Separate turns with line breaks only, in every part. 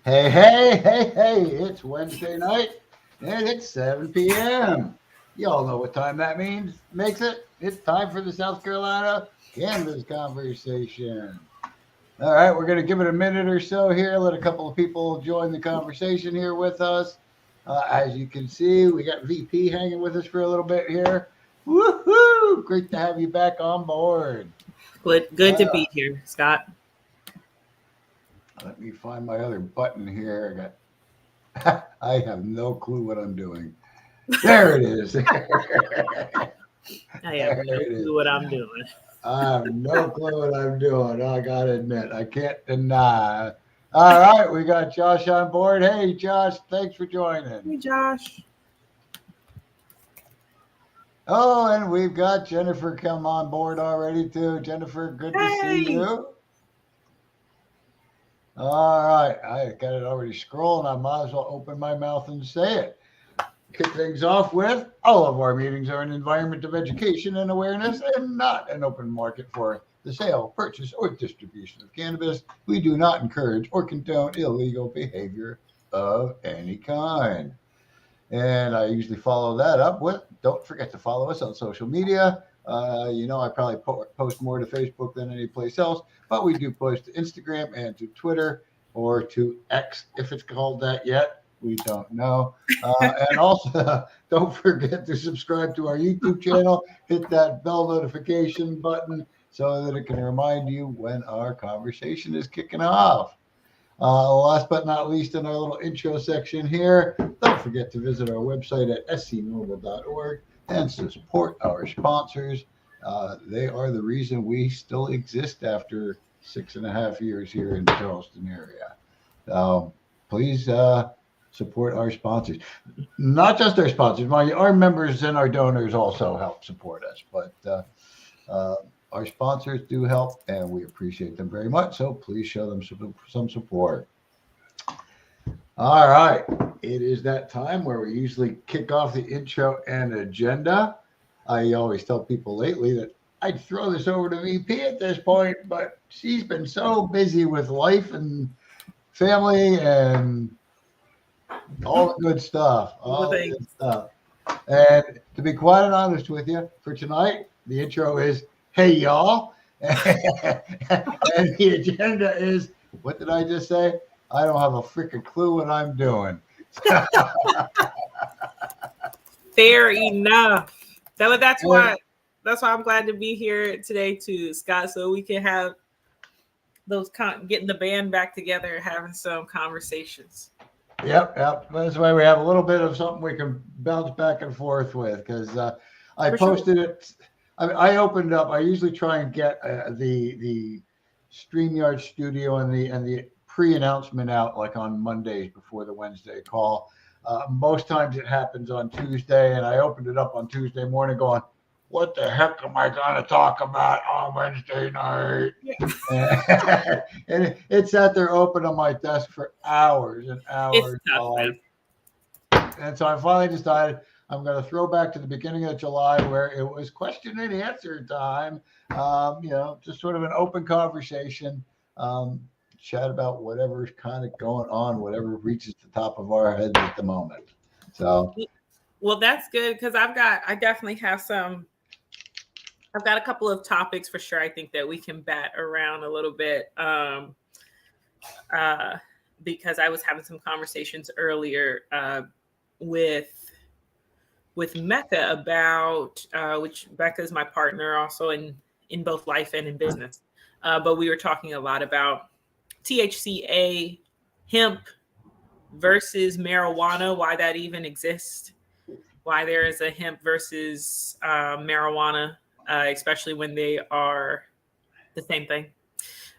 Hey, it's Wednesday night and it's 7 p.m. Y'all know what time that makes it. It's time for the South Carolina Cannabis Conversation. All right, we're going to give it a minute or so here, let a couple of people join the conversation here with us. As you can see, we got VP hanging with us for a little bit here. Woohoo! Great to have you back on board.
Good to be here, Scott.
Let me find my other button here. I have no clue what I'm doing. There it is.
I have no clue what I'm doing.
I have no clue what I'm doing. I gotta admit, I can't deny. All right, we got Josh on board. Hey, Josh, thanks for joining.
Hey, Josh.
Oh, and we've got Jennifer come on board already too. Jennifer, good to see you. All right, I got it already scrolling. I might as well open my mouth and say it. Kick things off with all of our meetings are an environment of education and awareness and not an open market for the sale, purchase, or distribution of cannabis. We do not encourage or condone illegal behavior of any kind. And I usually follow that up with don't forget to follow us on social media. I probably post more to Facebook than any place else, but we do post to Instagram and to Twitter or to X if it's called that yet. We don't know. And also, don't forget to subscribe to our YouTube channel. Hit that bell notification button so that it can remind you when our conversation is kicking off. Last but not least, in our little intro section here, don't forget to visit our website at scnormal.org and support our sponsors. They are the reason we still exist after 6.5 years here in the Charleston area. Please support our sponsors. Not just our sponsors, our members and our donors also help support us, but our sponsors do help, and we appreciate them very much. So please show them some support. All right. It is that time where we usually kick off the intro and agenda. I always tell people lately that I'd throw this over to VP at this point, but she's been so busy with life and family and all the good stuff. And to be quite honest with you, for tonight, the intro is, hey, y'all. And the agenda is, what did I just say? I don't have a freaking clue what I'm doing.
Fair enough. That's why I'm glad to be here today too, Scott, so we can have those getting the band back together and having some conversations.
Yep. That's why we have a little bit of something we can bounce back and forth with, because I posted it. I opened up. I usually try and get the StreamYard studio and the pre-announcement out like on Mondays before the Wednesday call. Most times it happens on Tuesday, and I opened it up on Tuesday morning going, what the heck am I going to talk about on Wednesday night? Yeah. And it sat there open on my desk for hours and hours.
It's tough,
and so I finally decided I'm going to throw back to the beginning of July where it was question and answer time. Just sort of an open conversation, chat about whatever's kind of going on, whatever reaches the top of our heads at the moment. So,
well, that's good because I've got a couple of topics for sure. I think that we can bat around a little bit because I was having some conversations earlier with Mecca about which Becca is my partner also in both life and in business. But we were talking a lot about THCA, hemp versus marijuana, why that even exists, why there is a hemp versus marijuana, especially when they are the same thing,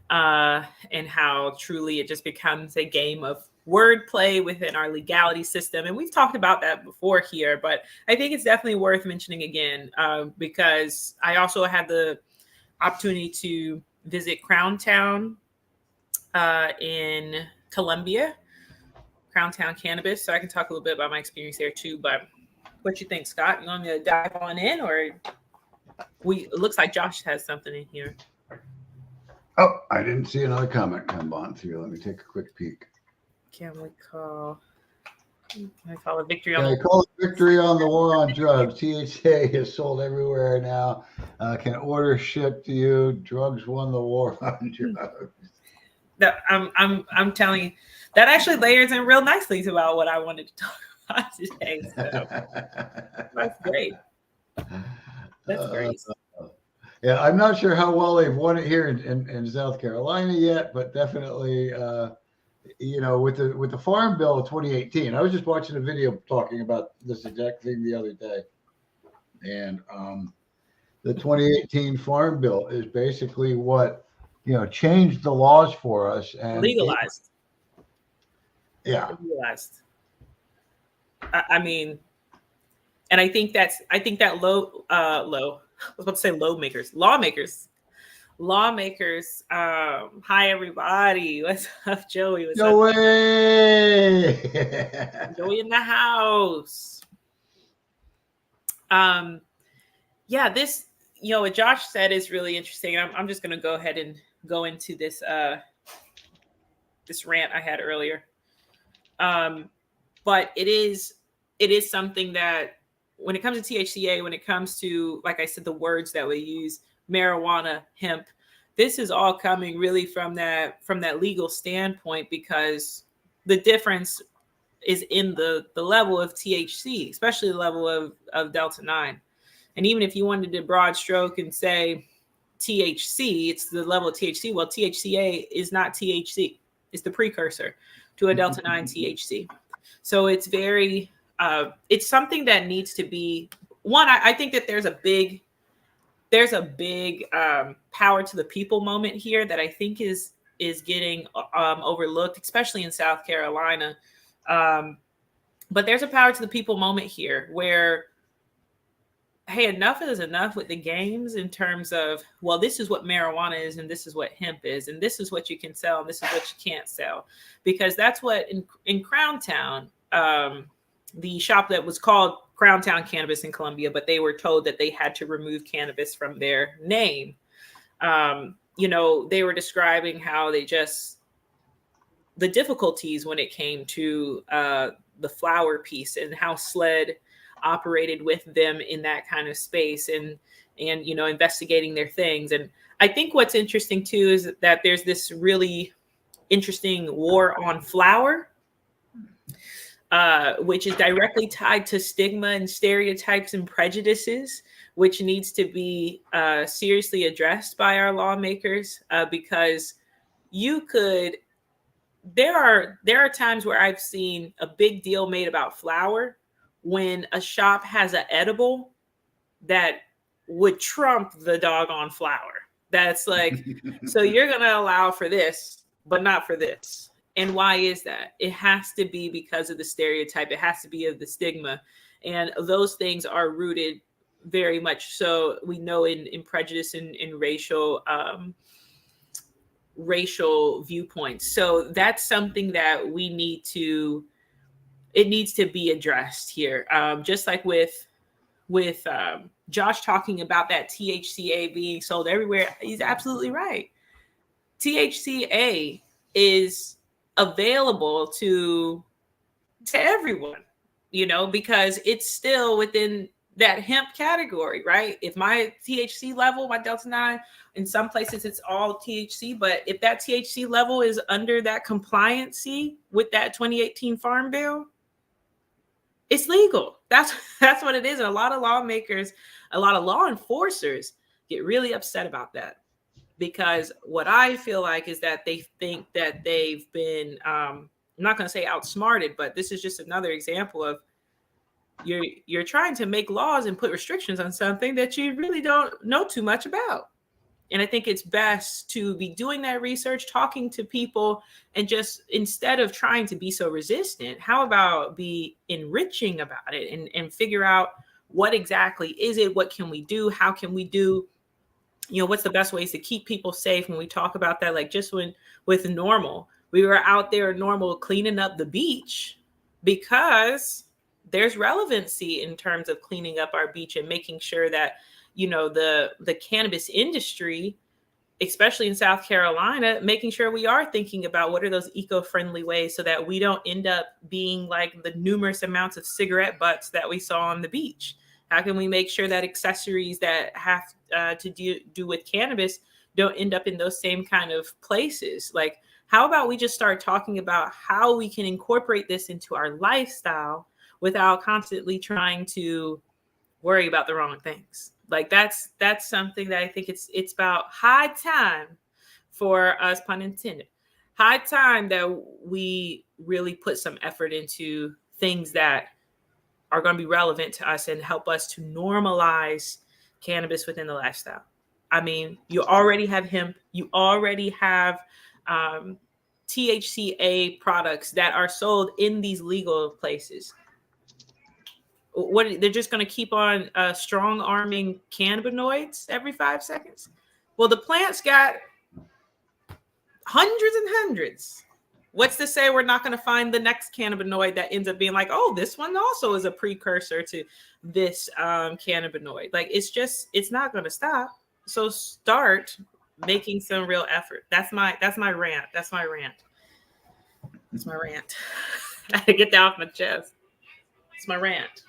and how truly it just becomes a game of wordplay within our legality system. And we've talked about that before here, but I think it's definitely worth mentioning again because I also had the opportunity to visit Crown Town in Columbia, Crown Town Cannabis. So I can talk a little bit about my experience there too. But what you think, Scott? You want me to dive on in, or it looks like Josh has something in here.
Oh, I didn't see another comment come on through. Let me take a quick peek.
can we call? Can I call it victory on
Can I
the
call it victory on the war on drugs? THCA is sold everywhere now. Can order shipped to you. Drugs won the war on drugs.
that I'm telling you, that actually layers in real nicely to about what I wanted to talk about today. So that's great. That's great.
Yeah, I'm not sure how well they've won it here in South Carolina yet, but definitely, with the Farm Bill of 2018. I was just watching a video talking about this exact thing the other day, and the 2018 Farm Bill is basically what changed the laws for us and
Legalized.
Yeah.
Legalized. I mean, and I think that I was about to say lawmakers. Hi everybody. What's up, Joey? What's
No
up?
way.
Joey in the house. Yeah, this, what Josh said is really interesting. I'm just going to go ahead and go into this this rant I had earlier. But it is something that when it comes to THCA, when it comes to, like I said, the words that we use, marijuana, hemp, this is all coming really from that legal standpoint, because the difference is in the level of THC, especially the level of Delta 9. And even if you wanted to broad stroke and say THC, it's the level of THC. Well, THCA is not THC. It's the precursor to a Delta 9 THC. So it's very, it's something that needs to be, I think that there's a big power to the people moment here that I think is getting overlooked, especially in South Carolina. But there's a power to the people moment here where, hey, enough is enough with the games in terms of, well, this is what marijuana is, and this is what hemp is, and this is what you can sell, and this is what you can't sell. Because that's what in Crown Town, the shop that was called Crown Town Cannabis in Columbia, but they were told that they had to remove cannabis from their name. They were describing how the difficulties when it came to the flower piece, and how SLED operated with them in that kind of space, and investigating their things. And I think what's interesting too is that there's this really interesting war on flower, which is directly tied to stigma and stereotypes and prejudices, which needs to be seriously addressed by our lawmakers, because there are times where I've seen a big deal made about flower when a shop has an edible that would trump the doggone flower. That's like, so you're going to allow for this, but not for this. And why is that? It has to be because of the stereotype. It has to be of the stigma. And those things are rooted very much so, we know, in prejudice and in racial viewpoints. So that's something that it needs to be addressed here. Just like with Josh talking about that THCA being sold everywhere, he's absolutely right. THCA is available to everyone, because it's still within that hemp category, right? If my THC level, my Delta 9, in some places it's all THC, but if that THC level is under that compliancy with that 2018 Farm Bill, it's legal. That's what it is. And a lot of lawmakers, a lot of law enforcers get really upset about that, because what I feel like is that they think that they've been, I'm not going to say outsmarted, but this is just another example of you're trying to make laws and put restrictions on something that you really don't know too much about. And I think it's best to be doing that research, talking to people, and just, instead of trying to be so resistant, how about be enriching about it and figure out what exactly is it? What can we do? How can we do? What's the best ways to keep people safe? When we talk about that, like just with NORML, we were out there NORML cleaning up the beach, because there's relevancy in terms of cleaning up our beach and making sure that, the cannabis industry especially in South Carolina, making sure we are thinking about what are those eco-friendly ways so that we don't end up being like the numerous amounts of cigarette butts that we saw on the beach. How can we make sure that accessories that have to do with cannabis don't end up in those same kind of places? Like, how about we just start talking about how we can incorporate this into our lifestyle without constantly trying to worry about the wrong things? Like that's something that I think it's about high time for us, pun intended, high time that we really put some effort into things that are going to be relevant to us and help us to normalize cannabis within the lifestyle. I mean, you already have hemp, you already have THCA products that are sold in these legal places. What, they're just going to keep on strong arming cannabinoids every 5 seconds? Well, the plant's got hundreds and hundreds. What's to say we're not going to find the next cannabinoid that ends up being like, oh, this one also is a precursor to this cannabinoid? Like, it's not going to stop. So start making some real effort. That's my rant. That's my rant. I had to get that off my chest. It's my rant.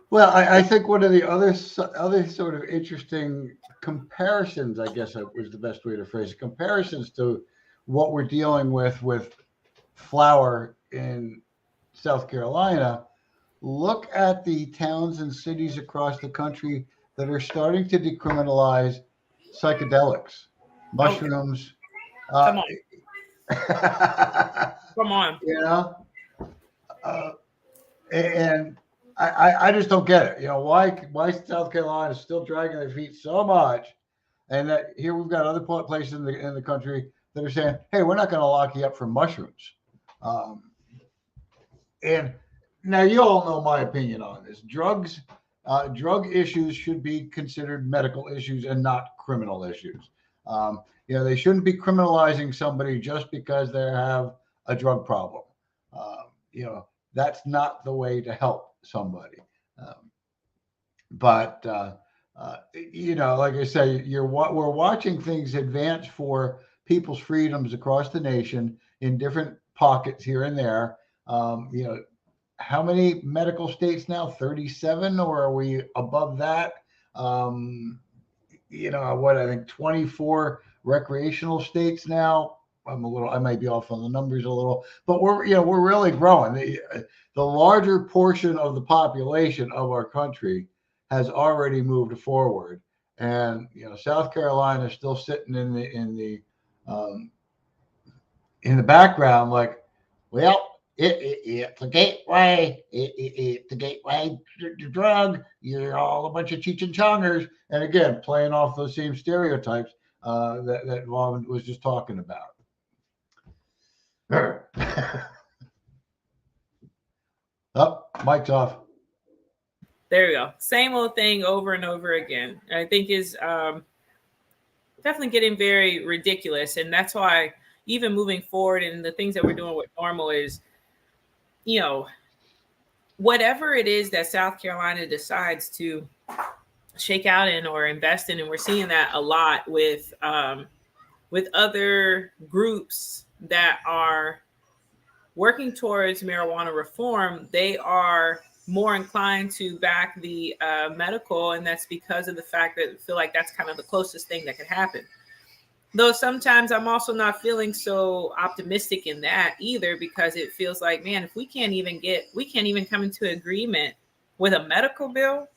Well, I think one of the other sort of interesting comparisons, I guess was the best way to phrase it, comparisons to what we're dealing with flower in South Carolina. Look at the towns and cities across the country that are starting to decriminalize psychedelics, mushrooms.
Come on. Come on.
You know, and I just don't get it. You know, why South Carolina is still dragging their feet so much, and that here we've got other places in the country that are saying, hey, we're not going to lock you up for mushrooms. And now you all know my opinion on this. Drug issues should be considered medical issues and not criminal issues. You know, they shouldn't be criminalizing somebody just because they have a drug problem. You know, that's not the way to help somebody. But you know, like I say, we're watching things advance for people's freedoms across the nation in different pockets here and there. You know, how many medical states now? 37, or are we above that? You know, I think 24 recreational states now. I might be off on the numbers a little, but we're really growing. The larger portion of the population of our country has already moved forward, and you know, South Carolina is still sitting in the background, like, well, it's a gateway. It's a gateway to drug. You're all a bunch of Cheech and Chongers, and again, playing off those same stereotypes that Vaughn was just talking about. Oh, mic's off.
There we go. Same old thing over and over again. I think is definitely getting very ridiculous. And that's why even moving forward and the things that we're doing with NORML is, you know, whatever it is that South Carolina decides to shake out in or invest in, and we're seeing that a lot with other groups that are working towards marijuana reform, they are more inclined to back the medical, and that's because of the fact that I feel like that's kind of the closest thing that could happen. Though sometimes I'm also not feeling so optimistic in that either, because it feels like, man, if we can't even come into agreement with a medical bill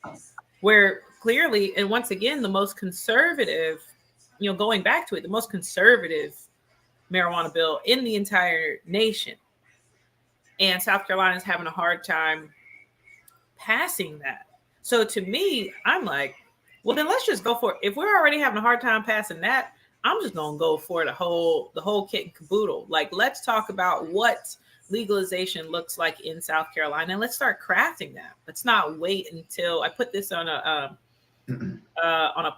where clearly, and once again, the most conservative, you know, going back to it, the most conservative marijuana bill in the entire nation. And South Carolina is having a hard time passing that. So to me, I'm like, well, then let's just go for it. If we're already having a hard time passing that, I'm just going to go for the whole kit and caboodle. Like, let's talk about what legalization looks like in South Carolina, and let's start crafting that. Let's not wait until I put this on a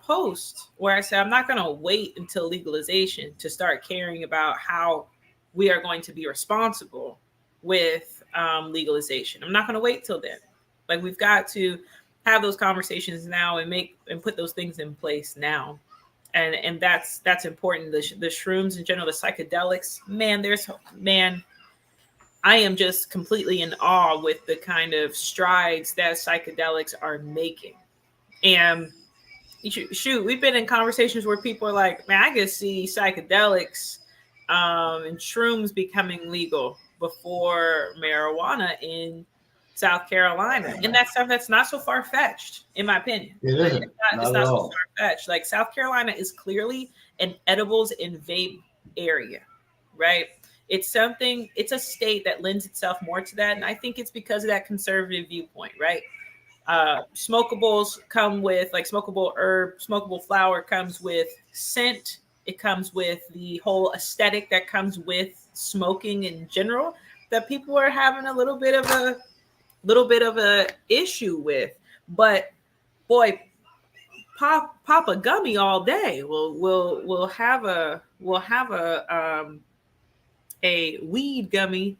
post where I said, I'm not going to wait until legalization to start caring about how we are going to be responsible with legalization. I'm not going to wait till then. Like, we've got to have those conversations now and put those things in place now. and that's important. The shrooms in general, the psychedelics, man, I am just completely in awe with the kind of strides that psychedelics are making. And shoot, we've been in conversations where people are like, man, I can see psychedelics and shrooms becoming legal before marijuana in South Carolina. And that's stuff that's not so far fetched, in my opinion.
It isn't.
It's
Not
not
at
so
all.
far fetched. Like South Carolina is clearly an edibles and vape area, right? It's a state that lends itself more to that. And I think it's because of that conservative viewpoint, right? Smokables come with, like, smokable herb, smokable flower comes with scent. It comes with the whole aesthetic that comes with smoking in general, that people are having a little bit of a issue with. But boy, pop a gummy all day. We'll have a weed gummy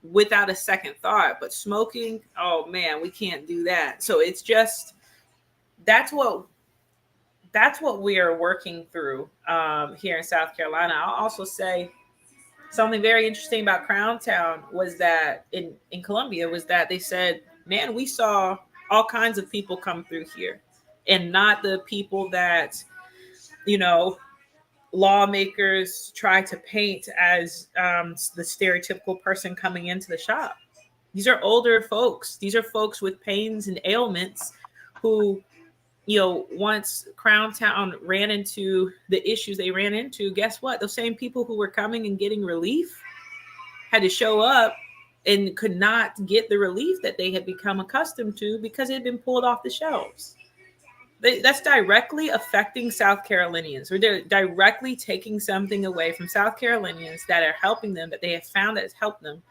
without a second thought. But smoking, oh man, we can't do that. So it's just that's what we are working through here in South Carolina. I'll also say something very interesting about Crown Town was that in Columbia was that they said, man, we saw all kinds of people come through here, and not the people that, lawmakers try to paint as the stereotypical person coming into the shop. These are older folks. These are folks with pains and ailments who, once Crown Town ran into the issues they ran into, guess what? Those same people who were coming and getting relief had to show up and could not get the relief that they had become accustomed to because it had been pulled off the shelves. That's directly affecting South Carolinians. We're directly taking something away from South Carolinians that are helping them, that they have found that has helped them.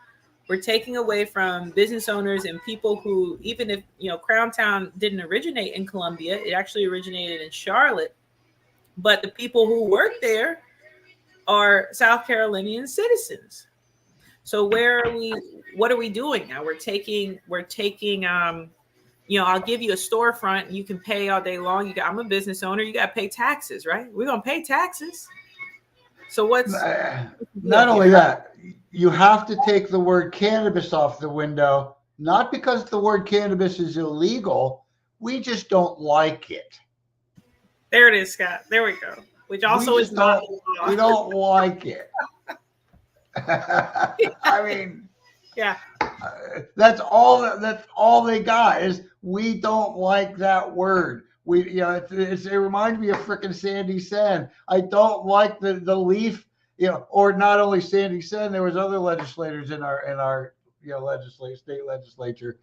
We're taking away from business owners and people who, even if, Crown Town didn't originate in Columbia, it actually originated in Charlotte. But the people who work there are South Carolinian citizens. So what are we doing now? We're taking, I'll give you a storefront and you can pay all day long. I'm a business owner. You got to pay taxes, right? We're going to pay taxes. So what's
not only that, you have to take the word cannabis off the window, not because the word cannabis is illegal. We just don't like it.
There it is, Scott. There we go. Which also is not.
We don't like it. I mean,
yeah.
That's all they got is we don't like that word. It reminds me of frickin' Sandy Sen. I don't like the leaf, or not only Sandy Sen. There was other legislators in our state legislature.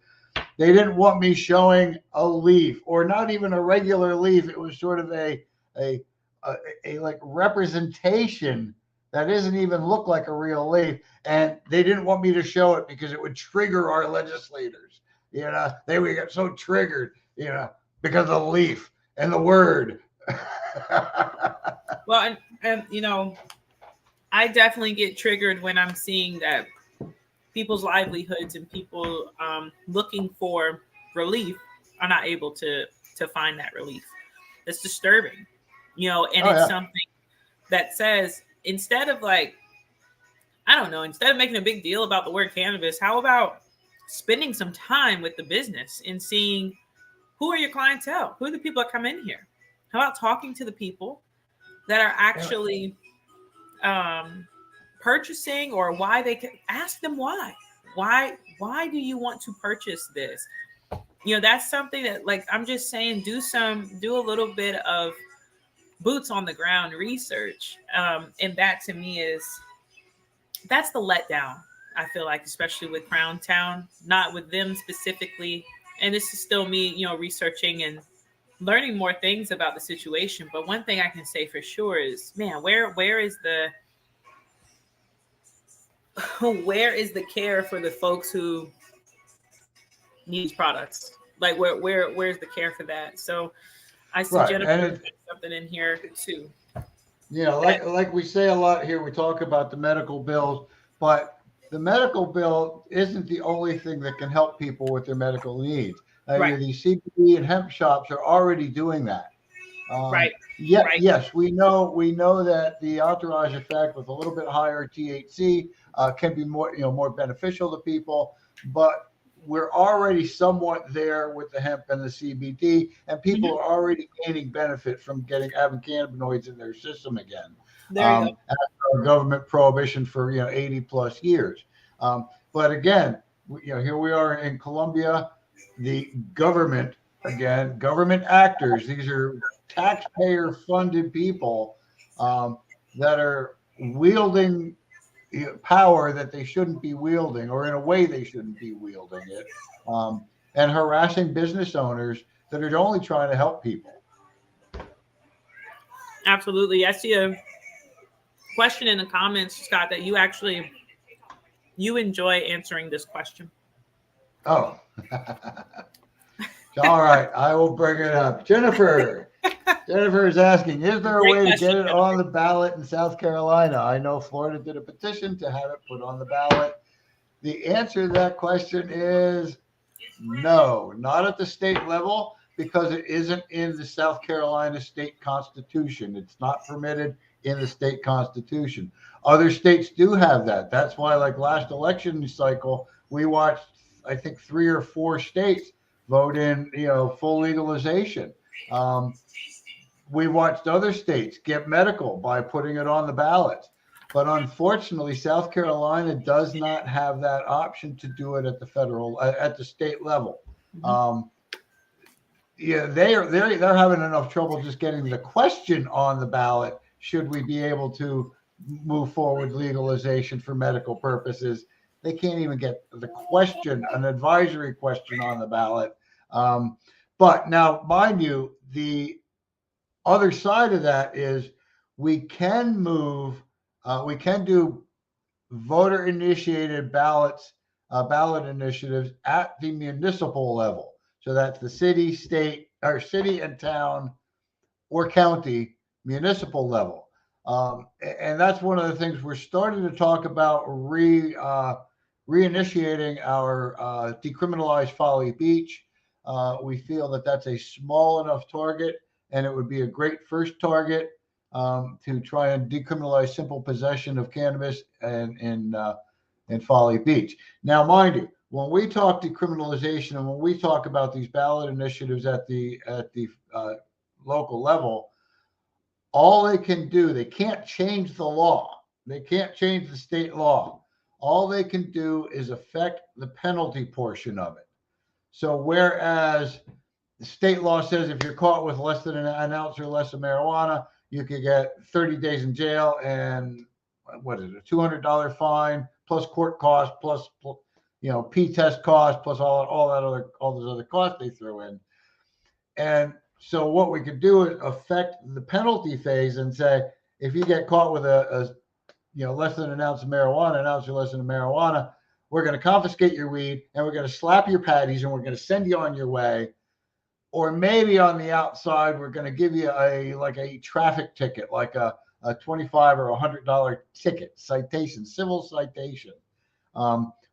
They didn't want me showing a leaf, or not even a regular leaf. It was sort of a like representation that doesn't even look like a real leaf. And they didn't want me to show it because it would trigger our legislators. They would get so triggered, because of the leaf and the word.
Well, and I definitely get triggered when I'm seeing that people's livelihoods and people looking for relief are not able to find that relief. That's disturbing, it's something that says, instead of instead of making a big deal about the word cannabis, how about spending some time with the business and seeing who are your clientele? Who are the people that come in here? How about talking to the people that are actually purchasing, or why they can ask them why do you want to purchase this? That's something that, I'm just saying, do a little bit of boots on the ground research. And that to me that's the letdown, I feel like, especially with Crown Town, not with them specifically. And this is still me, researching and learning more things about the situation. But one thing I can say for sure is, man, where is the care for the folks who need these products? Like where's the care for that? So I see Jennifer put something in here too.
Like we say a lot here, we talk about the medical bills, but the medical bill isn't the only thing that can help people with their medical needs.
Right.
These CBD and hemp shops are already doing that.
Right.
Yeah,
Right.
yes, we know that the entourage effect with a little bit higher THC can be more beneficial to people, but we're already somewhat there with the hemp and the CBD, and people
Hmm.
are already gaining benefit from having cannabinoids in their system again.
There you go.
After a government prohibition for 80 plus years. But again, here we are in Colombia, the government again, government actors. These are taxpayer funded people that are wielding power that they shouldn't be wielding, or in a way they shouldn't be wielding it, and harassing business owners that are only trying to help people.
Absolutely. I see a question in the comments, Scott, that you enjoy answering this question.
Oh, all right. I will bring it up. Jennifer. Jennifer is asking, is there a
Great
way to get
question,
it on the ballot in South Carolina? I know Florida did a petition to have it put on the ballot. The answer to that question is no, not at the state level, because it isn't in the South Carolina state constitution. It's not permitted in the state constitution. Other states do have that. That's why, like last election cycle, we watched, I think, 3 or 4 states vote in, full legalization. Um, we watched other states get medical by putting it on the ballot. But unfortunately, South Carolina does not have that option to do it at the state level.
Mhm.
Um, yeah, they're having enough trouble just getting the question on the ballot. Should we be able to move forward legalization for medical purposes? They can't even get the question, an advisory question, on the ballot. Um, but now, mind you, the other side of that is we can we can do voter initiated ballot initiatives at the municipal level. So that's the city, state, or city and town or county municipal level. And that's one of the things we're starting to talk about reinitiating our decriminalized Folly Beach. We feel that that's a small enough target, and it would be a great first target to try and decriminalize simple possession of cannabis in Folly Beach. Now, mind you, when we talk decriminalization and when we talk about these ballot initiatives at the local level, all they can do, they can't change the law. They can't change the state law. All they can do is affect the penalty portion of it. So whereas the state law says if you're caught with less than an ounce or less of marijuana, you could get 30 days in jail and what is it, a $200 fine plus court costs plus P-test costs plus all those other costs they throw in. And so what we could do is affect the penalty phase and say, if you get caught with a less than an ounce of marijuana, an ounce or less of marijuana, we're going to confiscate your weed and we're going to slap your patties and we're going to send you on your way. Or maybe on the outside, we're going to give you a traffic ticket, like a $25 or $100 ticket, civil citation,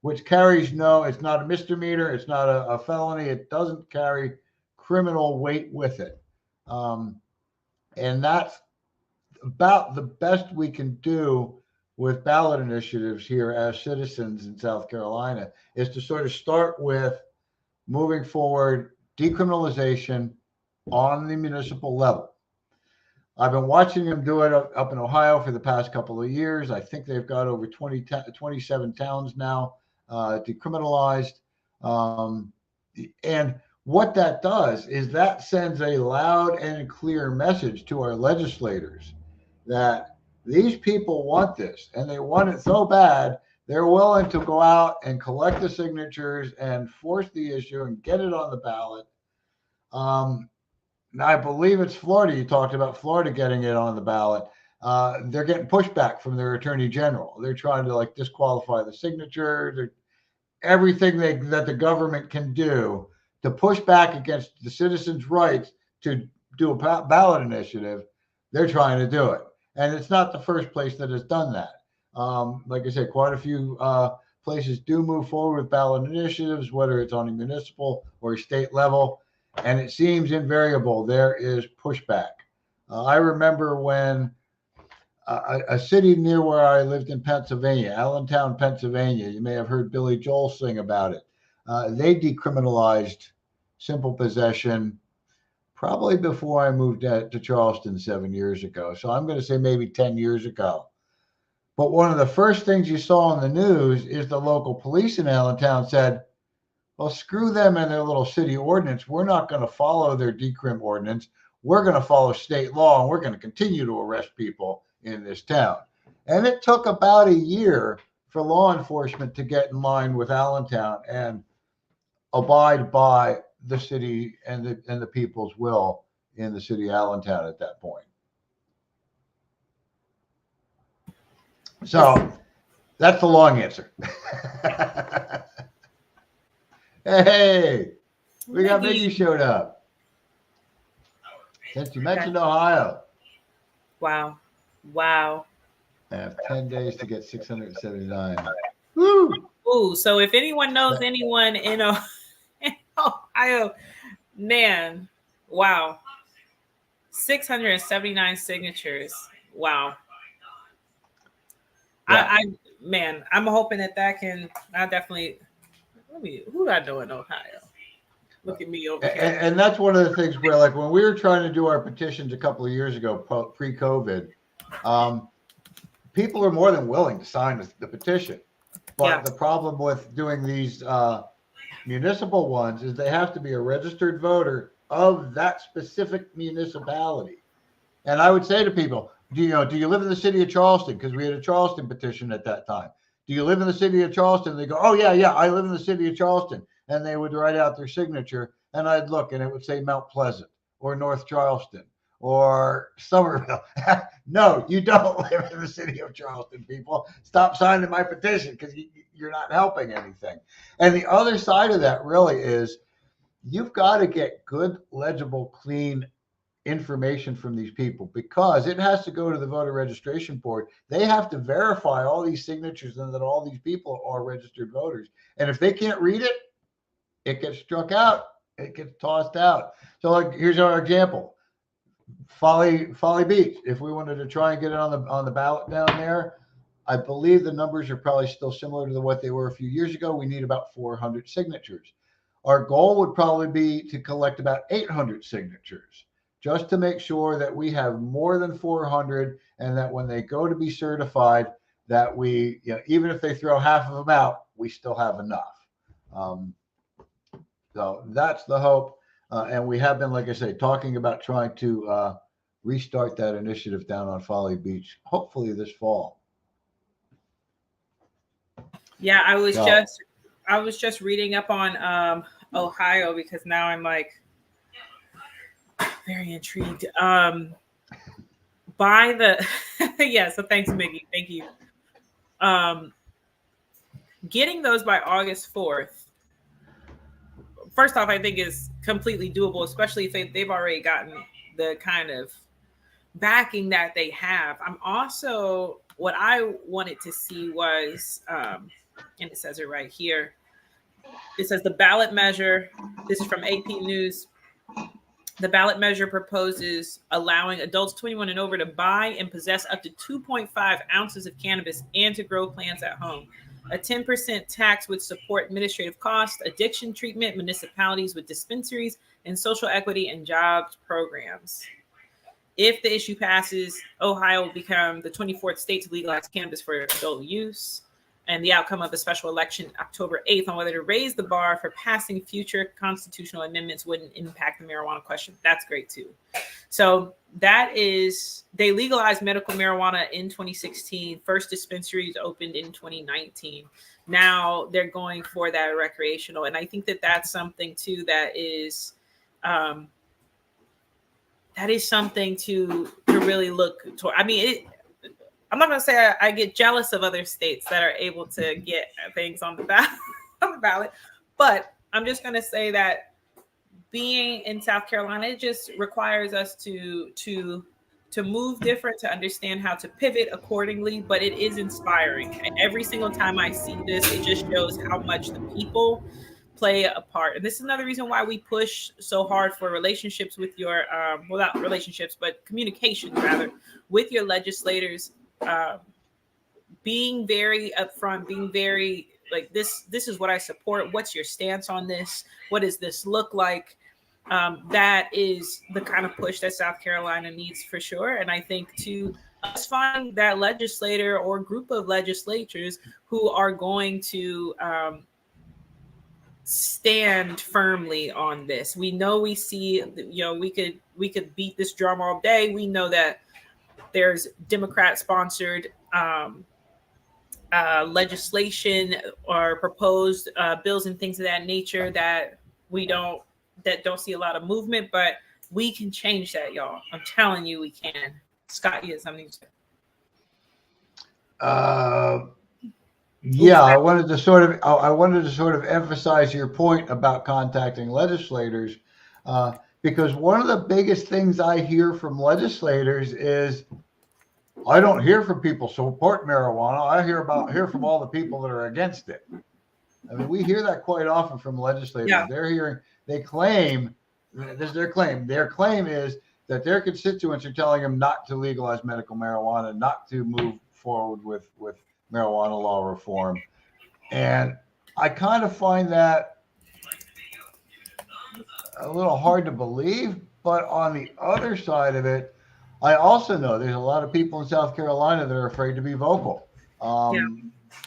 which carries it's not a misdemeanor, it's not a felony, it doesn't carry criminal weight with it. And that's about the best we can do with ballot initiatives here as citizens in South Carolina, is to sort of start with moving forward decriminalization on the municipal level. I've been watching them do it up in Ohio for the past couple of years. I think they've got over 27 towns now decriminalized. And what that does is that sends a loud and clear message to our legislators that these people want this and they want it so bad, they're willing to go out and collect the signatures and force the issue and get it on the ballot. Now, I believe it's Florida. You talked about Florida getting it on the ballot. They're getting pushback from their attorney general. They're trying to disqualify the signatures, everything that the government can do to push back against the citizens' rights to do a ballot initiative. They're trying to do it. And it's not the first place that has done that. Like I said, quite a few places do move forward with ballot initiatives, whether it's on a municipal or state level. And it seems invariable there is pushback. I remember when a city near where I lived in Pennsylvania, Allentown, Pennsylvania, you may have heard Billy Joel sing about it. They decriminalized simple possession probably before I moved to Charleston 7 years ago. So I'm going to say maybe 10 years ago. But one of the first things you saw on the news is the local police in Allentown said, well, screw them and their little city ordinance. We're not going to follow their decrim ordinance. We're going to follow state law, and we're going to continue to arrest people in this town. And it took about a year for law enforcement to get in line with Allentown and abide by the city and the people's will in the city of Allentown at that point. So that's the long answer. Hey, we got Mickey showed up. Since you mentioned Ohio.
Wow.
I have 10 days to get 679. Woo!
Ooh, so if anyone knows anyone in Ohio, man, wow. 679 signatures. Wow. Yeah. I'm hoping that can, I definitely, who do I know in Ohio? Look at me over here.
And that's one of the things where, like, when we were trying to do our petitions a couple of years ago, pre-COVID, people are more than willing to sign the petition. But the problem with doing these municipal ones is they have to be a registered voter of that specific municipality. And I would say to people, do you live in the city of Charleston? Because we had a Charleston petition at that time. Do you live in the city of Charleston? They go, oh, yeah, I live in the city of Charleston. And they would write out their signature, and I'd look, and it would say Mount Pleasant or North Charleston or Somerville. No, you don't live in the city of Charleston, people. Stop signing my petition because you're not helping anything. And the other side of that really is you've got to get good, legible, clean information from these people because it has to go to the voter registration board. They have to verify all these signatures and that all these people are registered voters. And if they can't read it, it gets struck out. It gets tossed out. So, like, here's our example: Folly Beach. If we wanted to try and get it on the ballot down there, I believe the numbers are probably still similar to what they were a few years ago. We need about 400 signatures. Our goal would probably be to collect about 800 signatures, just to make sure that we have more than 400, and that when they go to be certified, that we, even if they throw half of them out, we still have enough. So that's the hope. And we have been, like I say, talking about trying to restart that initiative down on Folly Beach, hopefully this fall.
Yeah, I was just reading up on Ohio because now I'm like very intrigued. By the so thanks, Miggy. Thank you. Getting those by August 4th. First off, I think is completely doable, especially if they've already gotten the kind of backing that they have. I'm also, what I wanted to see was, and it says it right here. It says the ballot measure, this is from AP News. The ballot measure proposes allowing adults 21 and over to buy and possess up to 2.5 ounces of cannabis and to grow plants at home. A 10% tax would support administrative costs, addiction treatment, municipalities with dispensaries, and social equity and jobs programs. If the issue passes, Ohio will become the 24th state to legalize cannabis for adult use. And the outcome of the special election October 8th on whether to raise the bar for passing future constitutional amendments wouldn't impact the marijuana question. That's great too. So that is, they legalized medical marijuana in 2016. First dispensaries opened in 2019. Now they're going for that recreational. And I think that that's something too that is something to really look toward. I mean, I'm not going to say I get jealous of other states that are able to get things on the ballot, but I'm just going to say that being in South Carolina, it just requires us to move different, to understand how to pivot accordingly. But it is inspiring, and every single time I see this, it just shows how much the people play a part. And this is another reason why we push so hard for relationships with your, well, not relationships, but communications rather, with your legislators, being very upfront, being very like, this is what I support. What's your stance on this? What does this look like? That is the kind of push that South Carolina needs for sure. And I think to us find that legislator or group of legislators who are going to stand firmly on this. We know, we see, we could beat this drum all day. We know that there's Democrat sponsored legislation or proposed bills and things of that nature that don't see a lot of movement, but we can change that, y'all. I'm telling you, we can. Scott, you had something to say.
Yeah, I wanted to sort of emphasize your point about contacting legislators, because one of the biggest things I hear from legislators is, I don't hear from people support marijuana. I hear from all the people that are against it. I mean, we hear that quite often from legislators. Yeah. They claim, this is their claim. Their claim is that their constituents are telling them not to legalize medical marijuana, not to move forward with marijuana law reform. And I kind of find that a little hard to believe. But on the other side of it, I also know there's a lot of people in South Carolina that are afraid to be vocal.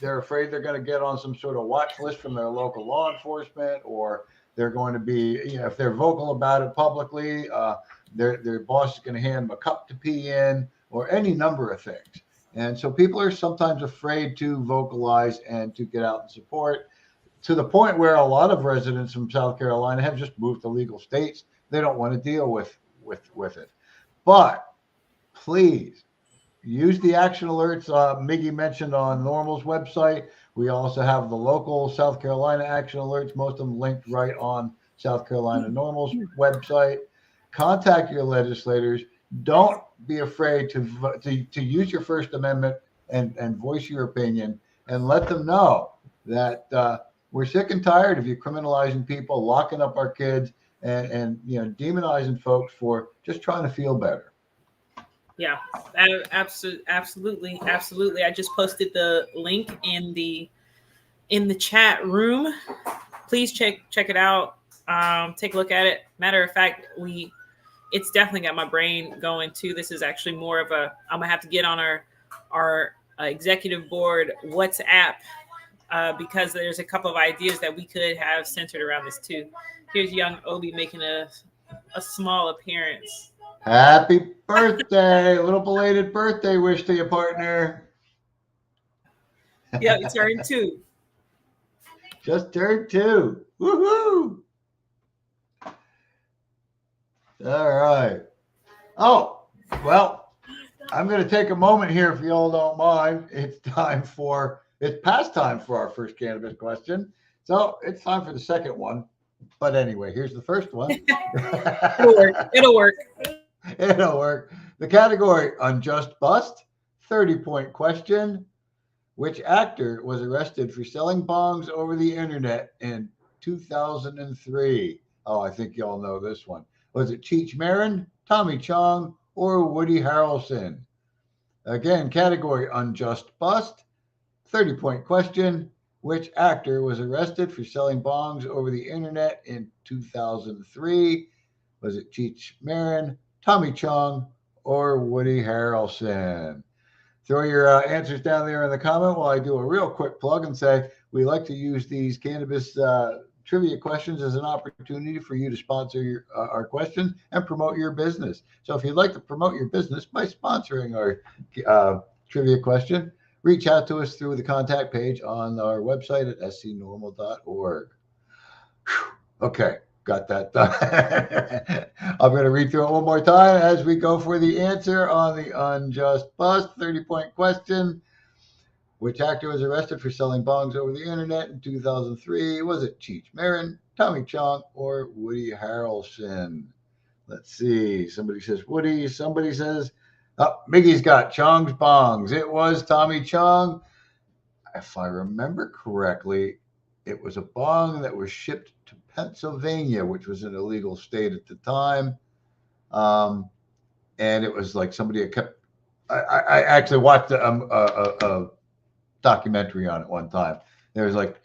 They're afraid they're going to get on some sort of watch list from their local law enforcement, or they're going to be, if they're vocal about it publicly, their boss is going to hand them a cup to pee in, or any number of things. And so people are sometimes afraid to vocalize and to get out and support, to the point where a lot of residents from South Carolina have just moved to legal states. They don't want to deal with it. But please use the action alerts Miggy mentioned on NORML's website. We also have the local South Carolina action alerts, most of them linked right on South Carolina NORML's website. Contact your legislators. Don't be afraid to use your First Amendment and voice your opinion, and let them know that we're sick and tired of you criminalizing people, locking up our kids, and demonizing folks for just trying to feel better.
Yeah, absolutely. I just posted the link in the chat room. Please check it out. Take a look at it. Matter of fact, it's definitely got my brain going too. This is actually more of I'm gonna have to get on our executive board WhatsApp because there's a couple of ideas that we could have centered around this too. Here's young Obi making a small appearance.
Happy birthday! A little belated birthday wish to your partner.
Yeah, you turned 2.
Just turned 2. Woohoo! All right. Oh, well, I'm going to take a moment here if you all don't mind. It's past time for our first cannabis question. So it's time for the second one. But anyway, here's the first one.
It'll work.
It'll work. The category, unjust bust, 30-point question. Which actor was arrested for selling bongs over the internet in 2003? Oh, I think y'all know this one. Was it Cheech Marin, Tommy Chong, or Woody Harrelson? Again, category, unjust bust, 30-point question. Which actor was arrested for selling bongs over the internet in 2003? Was it Cheech Marin, Tommy Chong, or Woody Harrelson? Throw your answers down there in the comment while I do a real quick plug and say we like to use these cannabis trivia questions as an opportunity for you to sponsor our questions and promote your business. So if you'd like to promote your business by sponsoring our trivia question, reach out to us through the contact page on our website at scnormal.org. Okay. Got that done. I'm going to read through it one more time as we go for the answer on the unjust bust 30-point question. Which actor was arrested for selling bongs over the internet in 2003? Was it Cheech Marin, Tommy Chong, or Woody Harrelson? Let's see. Somebody says Woody. Somebody says, Miggy's got Chong's bongs. It was Tommy Chong. If I remember correctly, It was a bong that was shipped to Pennsylvania, which was an illegal state at the time. And it was like somebody had kept. I actually watched a documentary on it one time. There was like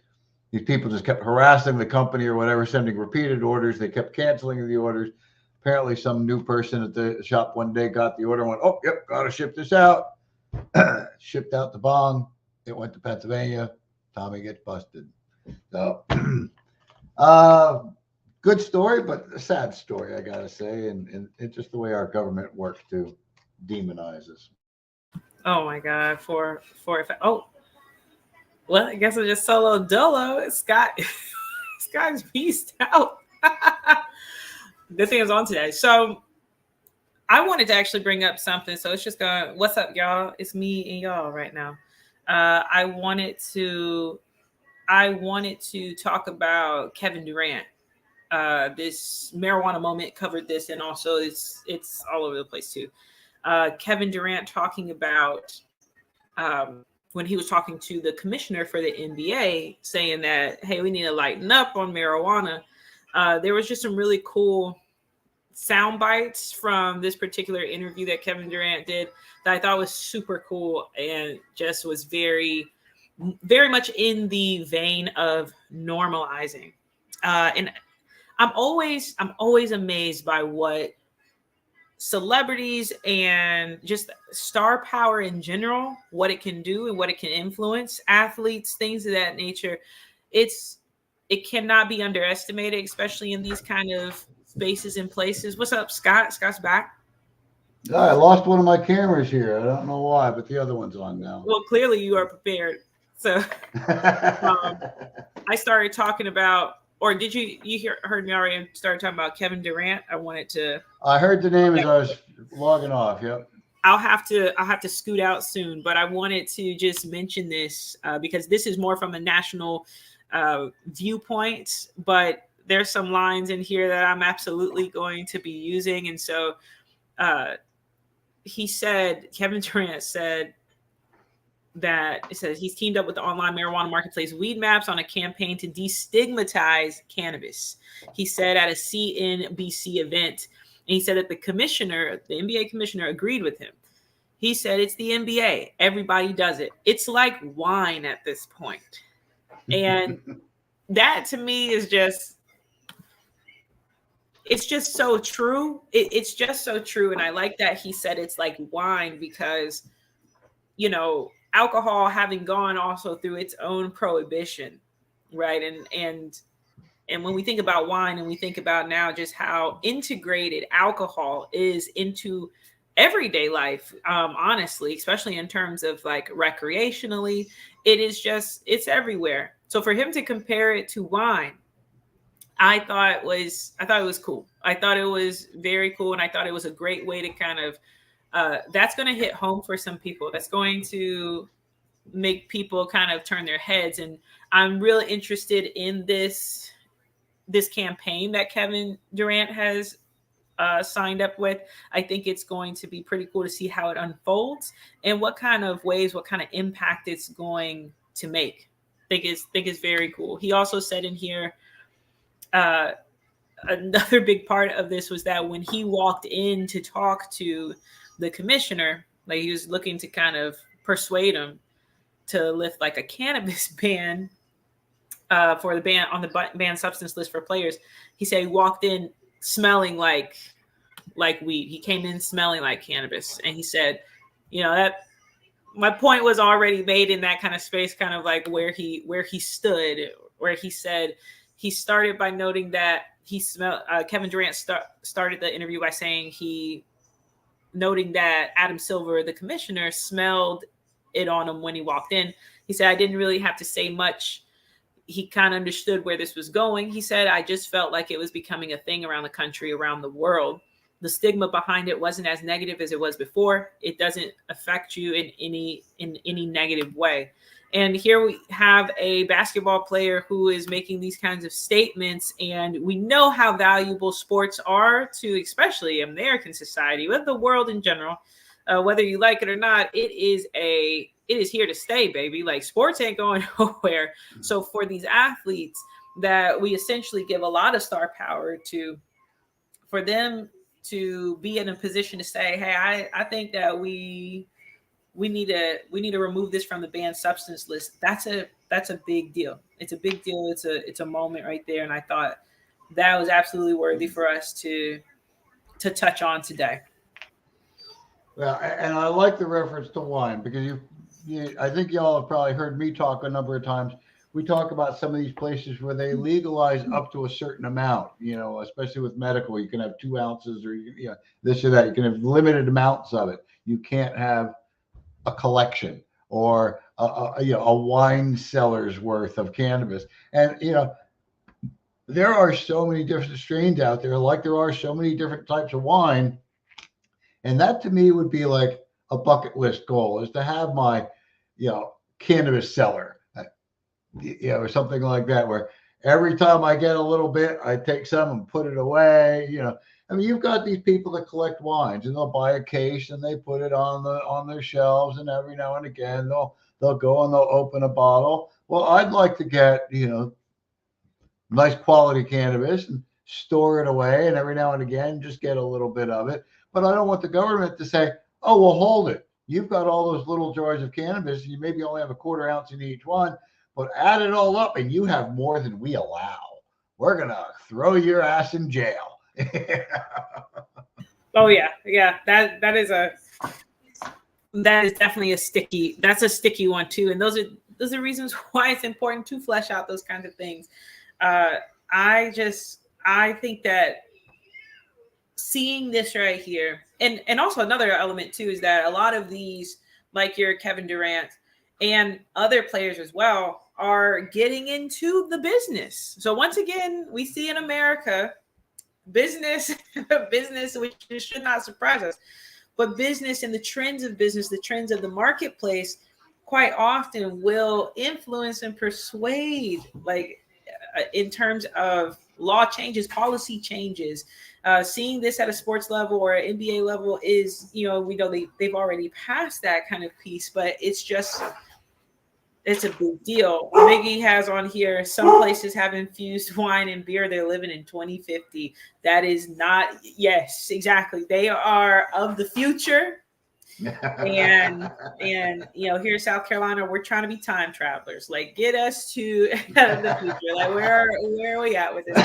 these people just kept harassing the company or whatever, sending repeated orders. They kept canceling the orders. Apparently, some new person at the shop one day got the order and went, "Oh, yep, got to ship this out." Shipped out the bong. It went to Pennsylvania. Tommy gets busted. So, good story, but a sad story, I gotta say, and it's just the way our government works to demonize us.
Oh my God! Oh, well, I guess I just solo dolo. Scott, Scott's peaced out. Good thing I was on today. So I wanted to actually bring up something. So it's just going. What's up, y'all? It's me and y'all right now. I wanted to talk about Kevin Durant. This marijuana moment covered this, and also it's all over the place too. Kevin Durant talking about when he was talking to the commissioner for the NBA, saying that, hey, we need to lighten up on marijuana. There was just some really cool sound bites from this particular interview that Kevin Durant did that I thought was super cool and just was very, very much in the vein of normalizing. And I'm always amazed by what celebrities and just star power in general, what it can do and what it can influence athletes, things of that nature. It cannot be underestimated, especially in these kind of spaces and places. What's up, Scott? Scott's back.
I lost one of my cameras here. I don't know why, but the other one's on now.
Well, clearly you are prepared. So I started talking about, or did you heard me already? Started talking about Kevin Durant. I wanted to.
I heard the name as I was logging off. Yep.
I'll have to scoot out soon, but I wanted to just mention this because this is more from a national viewpoint. But there's some lines in here that I'm absolutely going to be using, and so Kevin Durant said that it says he's teamed up with the online marijuana marketplace Weed Maps on a campaign to destigmatize cannabis. He said at a CNBC event, and he said that the NBA commissioner agreed with him. He said, it's the NBA. Everybody does it. It's like wine at this point. And that to me is it's just so true. It's just so true. And I like that he said it's like wine because, alcohol having gone also through its own prohibition, right? And when we think about wine and we think about now just how integrated alcohol is into everyday life, honestly, especially in terms of like recreationally, it's everywhere. So for him to compare it to wine, I thought it was cool. I thought it was very cool. And I thought it was a great way to kind of, that's going to hit home for some people. That's going to make people kind of turn their heads. And I'm really interested in this campaign that Kevin Durant has signed up with. I think it's going to be pretty cool to see how it unfolds and what kind of impact it's going to make. I think it's very cool. He also said in here, another big part of this was that when he walked in to talk to the commissioner, like he was looking to kind of persuade him to lift like a cannabis ban for the ban on the banned substance list for players. He said he walked in smelling like weed. He came in smelling like cannabis. And he said, that my point was already made in that kind of space, kind of like where he stood, where he said he started by noting that he smelled, Kevin Durant started the interview by saying noting that Adam Silver, the commissioner, smelled it on him when he walked in. He said, I didn't really have to say much. He kind of understood where this was going. He said, I just felt like it was becoming a thing around the country, around the world. The stigma behind it wasn't as negative as it was before. It doesn't affect you in any negative way. And here we have a basketball player who is making these kinds of statements. And we know how valuable sports are to especially American society, but the world in general, whether you like it or not. It it is here to stay, baby. Like sports ain't going nowhere. So for these athletes that we essentially give a lot of star power to, for them to be in a position to say, hey, I think that we need to remove this from the banned substance list. That's a big deal. It's a big deal. It's a moment right there. And I thought that was absolutely worthy for us to touch on today.
Well, and I like the reference to wine because I think y'all have probably heard me talk a number of times. We talk about some of these places where they legalize up to a certain amount, especially with medical. You can have 2 ounces or this or that. You can have limited amounts of it. You can't have a collection or a wine cellar's worth of cannabis. And there are so many different strains out there, like there are so many different types of wine. And that to me would be like a bucket list goal, is to have my cannabis cellar, or something like that, where every time I get a little bit, I take some and put it away. I mean, you've got these people that collect wines, and they'll buy a case and they put it on their shelves, and every now and again they'll go and they'll open a bottle. Well, I'd like to get nice quality cannabis and store it away, and every now and again just get a little bit of it. But I don't want the government to say, oh, well, hold it. You've got all those little jars of cannabis, and you maybe only have a 1/4 ounce in each one, but add it all up and you have more than we allow. We're going to throw your ass in jail.
Oh yeah. Yeah. That is definitely a sticky one too. And those are reasons why it's important to flesh out those kinds of things. I think that seeing this right here, and also another element too, is that a lot of these, like your Kevin Durant and other players as well, are getting into the business. So once again, we see in America, business, which should not surprise us, but business and the trends of business, the trends of the marketplace, quite often will influence and persuade, like in terms of law changes, policy changes. Seeing this at a sports level or an NBA level is, we know they've already passed that kind of piece, but it's a big deal. Miggy has on here, some places have infused wine and beer. They're living in 2050. That is not, yes, exactly. They are of the future. and here in South Carolina, we're trying to be time travelers. Like, get us to the future. Like, where are we at with this?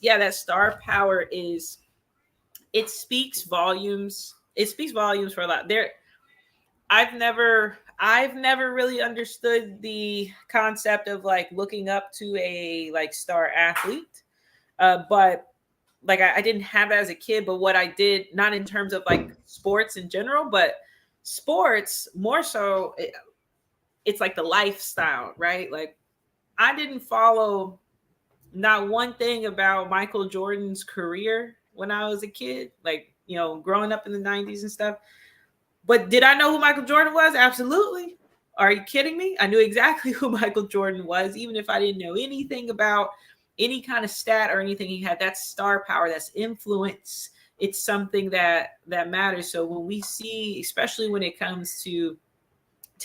That star power it speaks volumes. It speaks volumes for a lot. I've never really understood the concept of like looking up to a like star athlete, but like I didn't have that as a kid. But what I did, not in terms of like sports in general, but sports more so, it's like the lifestyle, right? Like I didn't follow not one thing about Michael Jordan's career when I was a kid, like, growing up in the 90s and stuff. But did I know who Michael Jordan was? Absolutely. Are you kidding me? I knew exactly who Michael Jordan was, even if I didn't know anything about any kind of stat or anything he had. That's star power. That's influence. It's something that matters. So when we see, especially when it comes to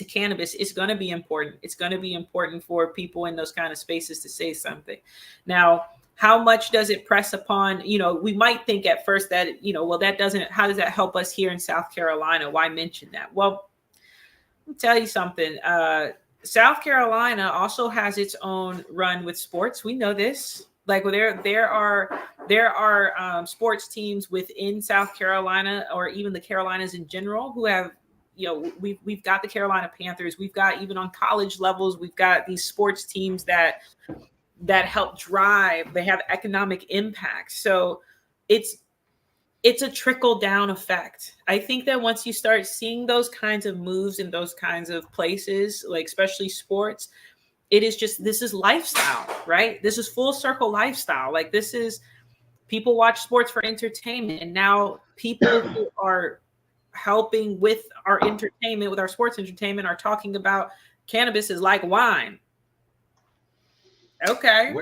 cannabis, it's going to be important. It's going to be important for people in those kind of spaces to say something. Now, how much does it press upon, we might think at first that, well, how does that help us here in South Carolina? Why mention that? Well, let me tell you something. South Carolina also has its own run with sports. We know this. Like there are sports teams within South Carolina, or even the Carolinas in general, who have, we've got the Carolina Panthers. We've got, even on college levels, we've got these sports teams that help drive, they have economic impact. So it's a trickle down effect. I think that once you start seeing those kinds of moves in those kinds of places, like especially sports, this is lifestyle, right? This is full circle lifestyle. Like this is, people watch sports for entertainment. And now people who are helping with our entertainment, with our sports entertainment, are talking about cannabis is like wine. Okay.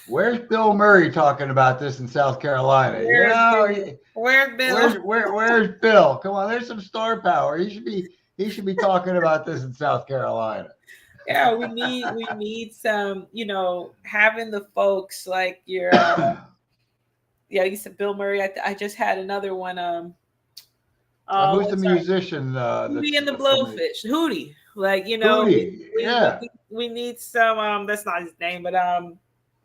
Where's Bill Murray talking about this in South Carolina?
Where's Bill?
Where's Bill? Come on, there's some star power. He He should be talking about this in South Carolina.
Yeah, we need some, having the folks like your yeah, you said Bill Murray. I just had another one.
Who's the
What's our
musician?
Hootie
That's
and the
from the
Blowfish? Hootie, like
Hootie. Yeah,
we need some. That's not his name, but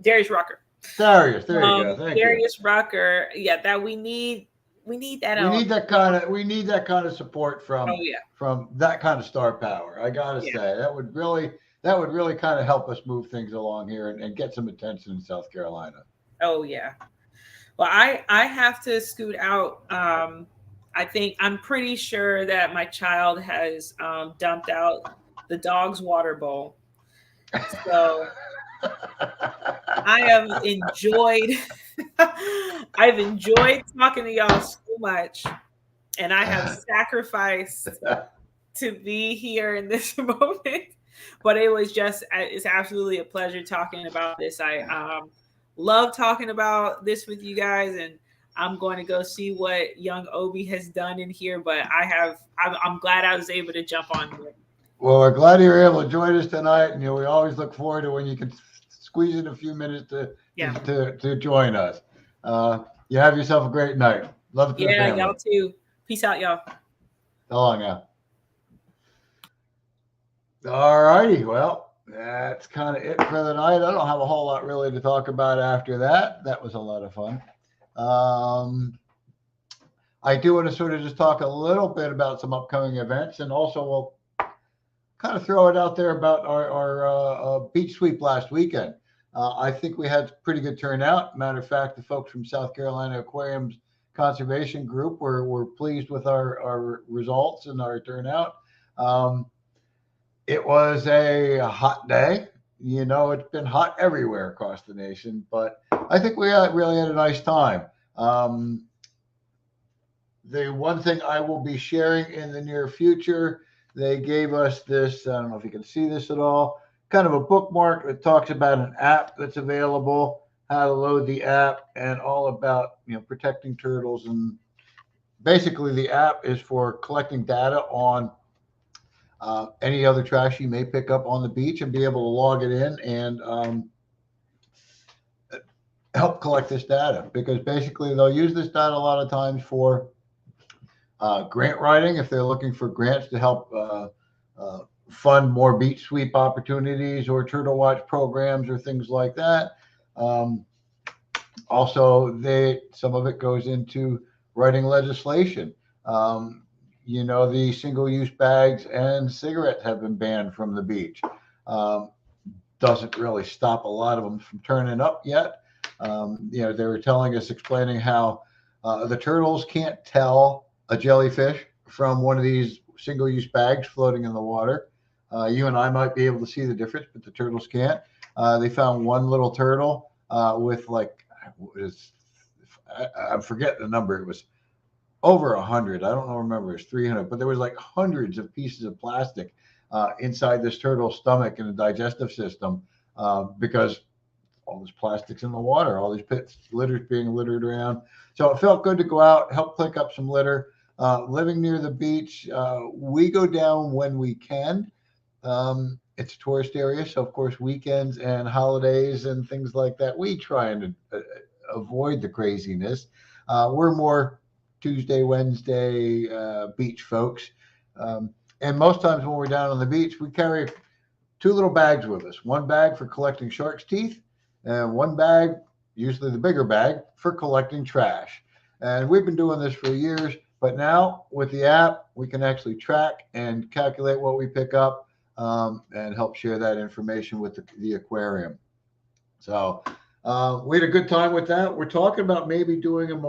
Darius Rucker.
Darius. There you go. Thank you.
Darius Rucker. Yeah, that we need that.
We need that kind of support
Oh yeah,
from that kind of star power. I gotta
yeah.
say that would really kind of help us move things along here and get some attention in South Carolina.
Oh yeah. Well, I have to scoot out. I'm pretty sure that my child has dumped out the dog's water bowl. So I have enjoyed I've enjoyed talking to y'all so much, and I have sacrificed to be here in this moment. But it's absolutely a pleasure talking about this. I love talking about this with you guys, and I'm going to go see what young Obi has done in here. But I'm glad I was able to jump on here.
Well, we're glad you were able to join us tonight, and we always look forward to when you can squeeze in a few minutes to join us. You have yourself a great night. Love it to the family.
Y'all too. Peace out, y'all.
So long now. All righty. Well, that's kind of it for the night. I don't have a whole lot really to talk about after that. That was a lot of fun. I do want to sort of just talk a little bit about some upcoming events, and also we'll kind of throw it out there about our beach sweep last weekend. I think we had pretty good turnout. Matter of fact, the folks from South Carolina Aquariums Conservation Group were pleased with our results and our turnout. It was a hot day. It's been hot everywhere across the nation, but I think we really had a nice time. The one thing I will be sharing in the near future, they gave us this, I don't know if you can see this at all, kind of a bookmark that talks about an app that's available, how to load the app, and all about protecting turtles. And basically the app is for collecting data on any other trash you may pick up on the beach, and be able to log it in and help collect this data, because basically they'll use this data a lot of times for grant writing, if they're looking for grants to help fund more beach sweep opportunities or turtle watch programs or things like that. Also, some of it goes into writing legislation. The single-use bags and cigarettes have been banned from the beach. Doesn't really stop a lot of them from turning up yet. They were explaining how the turtles can't tell a jellyfish from one of these single-use bags floating in the water. You and I might be able to see the difference, but the turtles can't. They found one little turtle with I'm forgetting the number. It was over 100. I don't remember. It was 300, but there was like hundreds of pieces of plastic inside this turtle's stomach and the digestive system because all this plastic's in the water, all these litters being littered around. So it felt good to go out, help pick up some litter. Living near the beach, we go down when we can. It's a tourist area, so of course weekends and holidays and things like that, we try and avoid the craziness. We're more Tuesday, Wednesday beach folks. And most times when we're down on the beach, we carry two little bags with us. One bag for collecting shark's teeth, and one bag, usually the bigger bag, for collecting trash. And we've been doing this for years, but now with the app, we can actually track and calculate what we pick up and help share that information with the aquarium. So we had a good time with that. We're talking about maybe doing them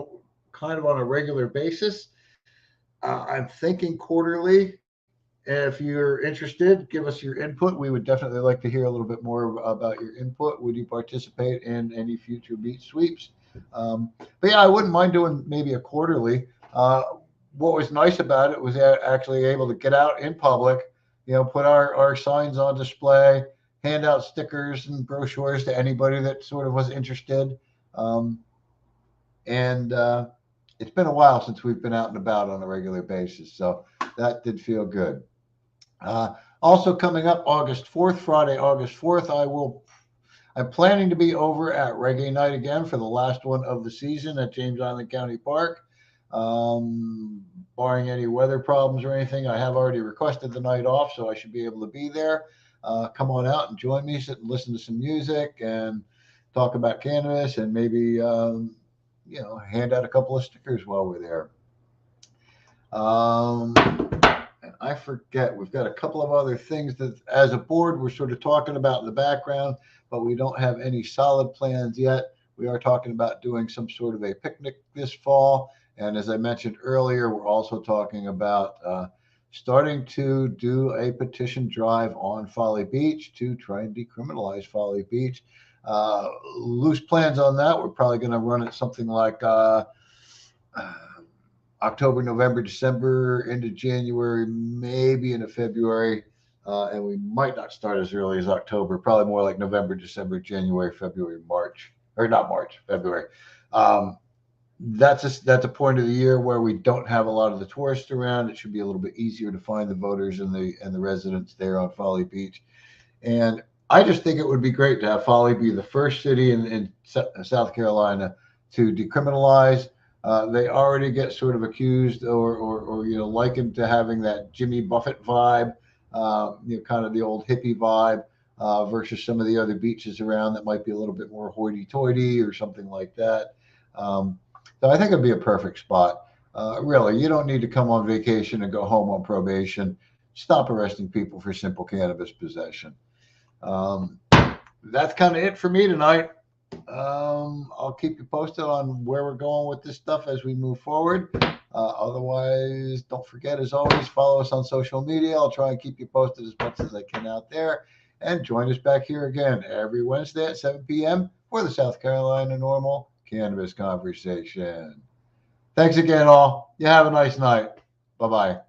kind of on a regular basis. I'm thinking quarterly. If you're interested, give us your input. We would definitely like to hear a little bit more about your input. Would you participate in any future beach sweeps? But yeah, I wouldn't mind doing maybe a quarterly. What was nice about it was actually able to get out in public, put our signs on display, hand out stickers and brochures to anybody that sort of was interested. And it's been a while since we've been out and about on a regular basis. So that did feel good. Also coming up August 4th, Friday, August 4th, I'm planning to be over at Reggae Night again for the last one of the season at James Island County Park. Barring any weather problems or anything, I have already requested the night off, so I should be able to be there. Come on out and join me, sit and listen to some music and talk about cannabis, and maybe hand out a couple of stickers while we're there. And I forget, we've got a couple of other things that as a board we're sort of talking about in the background, but we don't have any solid plans yet. We are talking about doing some sort of a picnic this fall. And as I mentioned earlier, we're also talking about starting to do a petition drive on Folly Beach to try and decriminalize Folly Beach. Loose plans on that. We're probably going to run it something like October, November, December, into January, maybe into February. And we might not start as early as October, probably more like November, December, January, February, March, or not March, February. That's a point of the year where we don't have a lot of the tourists around. It should be a little bit easier to find the voters and the residents there on Folly Beach. And I just think it would be great to have Folly be the first city in South Carolina to decriminalize. They already get sort of accused or likened to having that Jimmy Buffett vibe, kind of the old hippie vibe, versus some of the other beaches around that might be a little bit more hoity-toity or something like that. So I think it'd be a perfect spot. Really, you don't need to come on vacation and go home on probation. Stop arresting people for simple cannabis possession. That's kind of it for me tonight. I'll keep you posted on where we're going with this stuff as we move forward. Otherwise, don't forget, as always, follow us on social media. I'll try and keep you posted as much as I can out there. And join us back here again every Wednesday at 7 p.m. for the South Carolina NORML Cannabis Conversation. Thanks again, all. You have a nice night. Bye-bye.